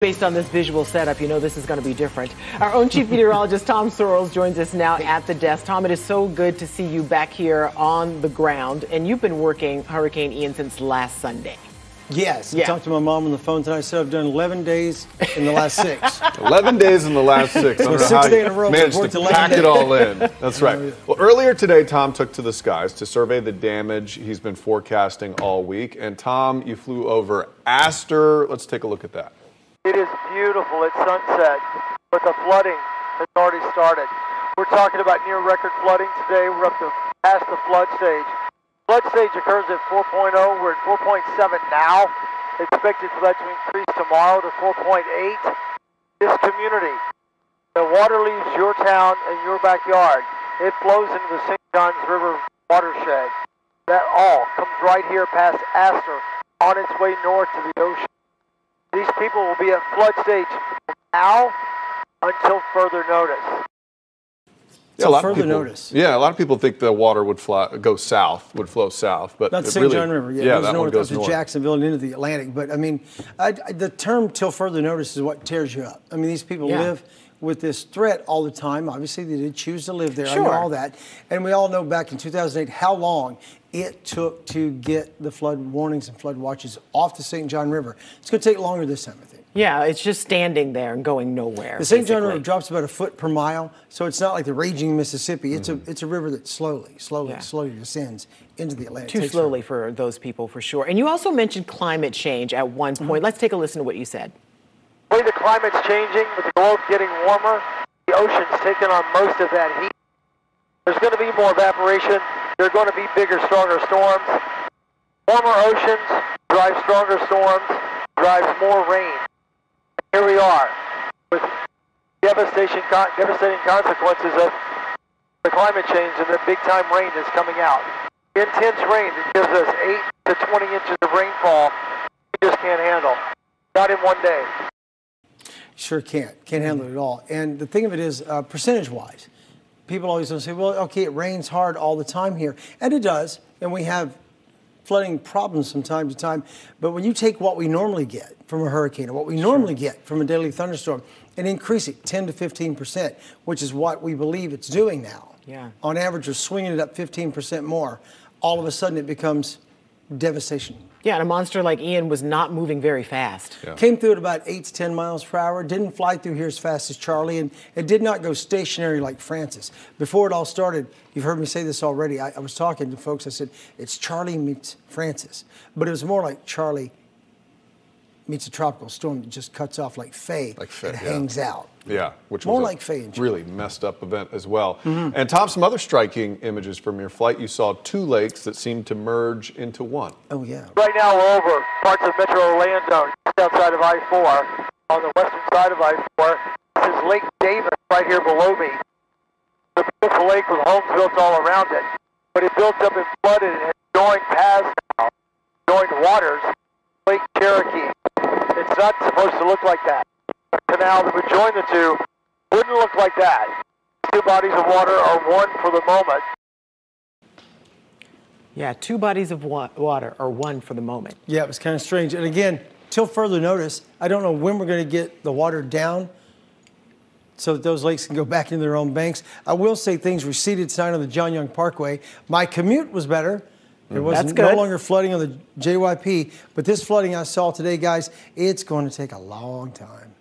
Based on this visual setup, you know this is going to be different. Our own Chief Meteorologist Tom Sorrells joins us now at the desk. Tom, it is so good to see you back here on the ground, and you've been working Hurricane Ian since last Sunday. Yes. Yeah. I talked to my mom on the phone tonight. I said I've done 11 days in the last 6. 11 days in the last 6. So 6 days in a row. Managed to pack it all in. That's right. Well, earlier today, Tom took to the skies to survey the damage he's been forecasting all week. And Tom, you flew over Astor. Let's take a look at that. It is beautiful at sunset, but the flooding has already started. We're talking about near record flooding today. We're up to past the flood stage. Flood stage occurs at 4.0. We're at 4.7 now. Expected for that to increase tomorrow to 4.8. This community, the water leaves your town and your backyard. It flows into the St. Johns River watershed. That all comes right here past Astor on its way north to the ocean. These people will be at flood stage now until further notice. Yeah, a lot further of people, notice. Yeah, a lot of people think the water would flow south, but Not the St. really, John River. Yeah, it that one goes up to north. Jacksonville and into the Atlantic. But I mean, the term "till further notice" is what tears you up. I mean, these people live with this threat all the time. Obviously, they did choose to live there. Sure. I know all that, and we all know back in 2008 how long it took to get the flood warnings and flood watches off the St. John River. It's going to take longer this time, I think. Yeah, it's just standing there and going nowhere. The St. John River drops about a foot per mile, so it's not like the raging Mississippi. It's a river that slowly descends into the Atlantic. Too slowly for those people, for sure. And you also mentioned climate change at one point. Let's take a listen to what you said. The way the climate's changing, with the globe getting warmer, the ocean's taking on most of that heat. There's going to be more evaporation. There are going to be bigger, stronger storms. Warmer oceans drive stronger storms, drives more rain. Here we are with devastating consequences of the climate change and the big-time rain that's coming out. Intense rain that gives us 8 to 20 inches of rainfall we just can't handle. Not in one day. Sure can't handle it at all. And the thing of it is, percentage-wise, people always say, well, okay, it rains hard all the time here. And it does, and we have flooding problems from time to time. But when you take what we normally get from a hurricane or what we normally get from a daily thunderstorm and increase it 10 to 15%, which is what we believe it's doing now. Yeah. On average, we're swinging it up 15% more. All of a sudden, it becomes devastation. Yeah, and a monster like Ian was not moving very fast. Yeah. Came through at about 8 to 10 miles per hour, didn't fly through here as fast as Charlie, and it did not go stationary like Francis. Before it all started, you've heard me say this already, I was talking to folks, I said, it's Charlie meets Francis. But it was more like Charlie meets a tropical storm that just cuts off like Faye and hangs out. Yeah, which more was like Faye and really messed up event as well. And Tom, some other striking images from your flight. You saw 2 lakes that seemed to merge into one. Oh, yeah. Right now we're over parts of Metro Orlando, just outside of I-4, on the western side of I-4. This is Lake Davis right here below me. It's a beautiful lake with homes built all around it. But it built up and flooded and has joined paths now, joined waters, Lake Cherokee. It's not supposed to look like that. A canal that would join the two wouldn't look like that. 2 bodies of water are one for the moment. Yeah, 2 bodies of water are one for the moment. Yeah, it was kind of strange. And again, till further notice, I don't know when we're going to get the water down so that those lakes can go back into their own banks. I will say things receded tonight on the John Young Parkway. My commute was better. There was no longer flooding on the JYP, but this flooding I saw today, guys, it's going to take a long time.